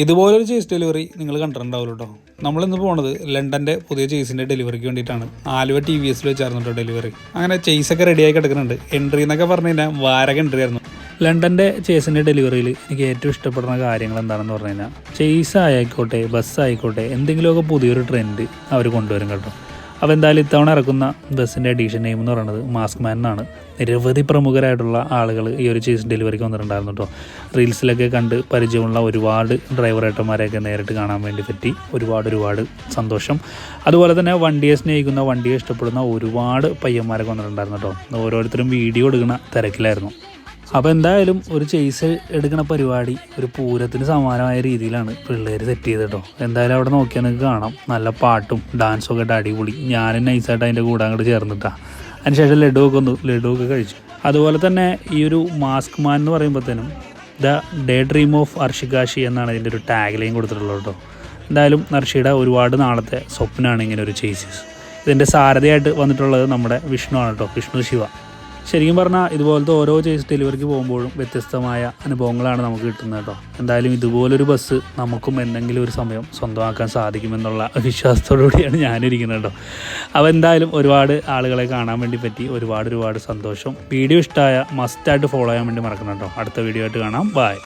ഇതുപോലൊരു chase delivery നിങ്ങൾ കണ്ടിട്ടുണ്ടാവുമല്ലോ കേട്ടോ. നമ്മളിന്ന് പോണത് ലണ്ടൻ്റെ പുതിയ ചേസിൻ്റെ ഡെലിവറിക്ക് വേണ്ടിയിട്ടാണ്. ആലുവ TVS വെച്ചായിരുന്നു കേട്ടോ ഡെലിവറി. അങ്ങനെ ചേസൊക്കെ റെഡിയായി കിടക്കുന്നുണ്ട്. എൻട്രി എന്നൊക്കെ പറഞ്ഞു കഴിഞ്ഞാൽ വാരക എൻട്രി ആയിരുന്നു. ലണ്ടൻ്റെ ചേസിൻ്റെ ഡെലിവറിയിൽ എനിക്ക് ഏറ്റവും ഇഷ്ടപ്പെടുന്ന കാര്യങ്ങൾ എന്താണെന്ന് പറഞ്ഞു കഴിഞ്ഞാൽ ചേസ് ആയിക്കോട്ടെ ബസ് ആയിക്കോട്ടെ എന്തെങ്കിലുമൊക്കെ പുതിയൊരു ട്രെൻഡ് അവർ കൊണ്ടുവരും കേട്ടോ. അപ്പോൾ എന്തായാലും ഇത്തവണ ഇറക്കുന്ന ബസ്സിൻ്റെ എഡീഷൻ നെയിം എന്ന് പറയുന്നത് മാസ്ക് മാൻ എന്നാണ്. നിരവധി പ്രമുഖരായിട്ടുള്ള ആളുകൾ ഈ ഒരു ചേസ് ഡെലിവറിക്ക് വന്നിട്ടുണ്ടായിരുന്നു കേട്ടോ. റീൽസിലൊക്കെ കണ്ട് പരിചയമുള്ള ഒരുപാട് ഡ്രൈവറേറ്റന്മാരെയൊക്കെ നേരിട്ട് കാണാൻ വേണ്ടി പറ്റി. ഒരുപാട് സന്തോഷം. അതുപോലെ തന്നെ വണ്ടിയെ സ്നേഹിക്കുന്ന, വണ്ടിയെ ഇഷ്ടപ്പെടുന്ന ഒരുപാട് പയ്യന്മാരൊക്കെ വന്നിട്ടുണ്ടായിരുന്നു കേട്ടോ. ഓരോരുത്തരും വീഡിയോ എടുക്കുന്ന തിരക്കിലായിരുന്നു. അപ്പോൾ എന്തായാലും ഒരു ചേസ് എടുക്കുന്ന പരിപാടി ഒരു പൂരത്തിന് സമാനമായ രീതിയിലാണ് പിള്ളേർ സെറ്റ് ചെയ്ത് കേട്ടോ. എന്തായാലും അവിടെ നോക്കിയാൽ നിങ്ങൾക്ക് കാണാം, നല്ല പാട്ടും ഡാൻസും ഒക്കെ അടിപൊളി. ഞാനും നൈസായിട്ട് അതിൻ്റെ കൂടെ അങ്ങോട്ട് ചേർന്നിട്ടാണ്. അതിനുശേഷം ലഡുവൊക്കെ കഴിച്ചു. അതുപോലെ തന്നെ ഈ ഒരു മാസ്ക് മാൻ എന്ന് പറയുമ്പോഴത്തേനും ദ ഡേ ഡ്രീം ഓഫ് അർഷികാശി എന്നാണ് ഇതിൻ്റെ ഒരു ടാഗ് ലൈൻ കൊടുത്തിട്ടുള്ളത് കേട്ടോ. എന്തായാലും അർഷിയുടെ ഒരുപാട് നാളത്തെ സ്വപ്നമാണ് ഇങ്ങനെ ഒരു ചേസസ്. ഇതിൻ്റെ സാരഥിയായിട്ട് വന്നിട്ടുള്ളത് നമ്മുടെ വിഷ്ണു ആണ് കേട്ടോ, വിഷ്ണു ശിവ. ശരിക്കും പറഞ്ഞാൽ ഇതുപോലത്തെ ഓരോ ചേസ് ഡെലിവറിക്ക് പോകുമ്പോഴും വ്യത്യസ്തമായ അനുഭവങ്ങളാണ് നമുക്ക് കിട്ടുന്നത് കേട്ടോ. എന്തായാലും ഇതുപോലൊരു ബസ് നമുക്കും എന്തെങ്കിലും ഒരു സമയം സ്വന്തമാക്കാൻ സാധിക്കുമെന്നുള്ള വിശ്വാസത്തോടുകൂടിയാണ് ഞാനിരിക്കുന്നത് കേട്ടോ. അപ്പോൾ എന്തായാലും ഒരുപാട് ആളുകളെ കാണാൻ വേണ്ടി പറ്റി. ഒരുപാട് സന്തോഷം. വീഡിയോ ഇഷ്ടമായ മസ്റ്റായിട്ട് ഫോളോ ചെയ്യാൻ വേണ്ടി മറക്കണം കേട്ടോ. അടുത്ത വീഡിയോ ആയിട്ട് കാണാം. ബൈ.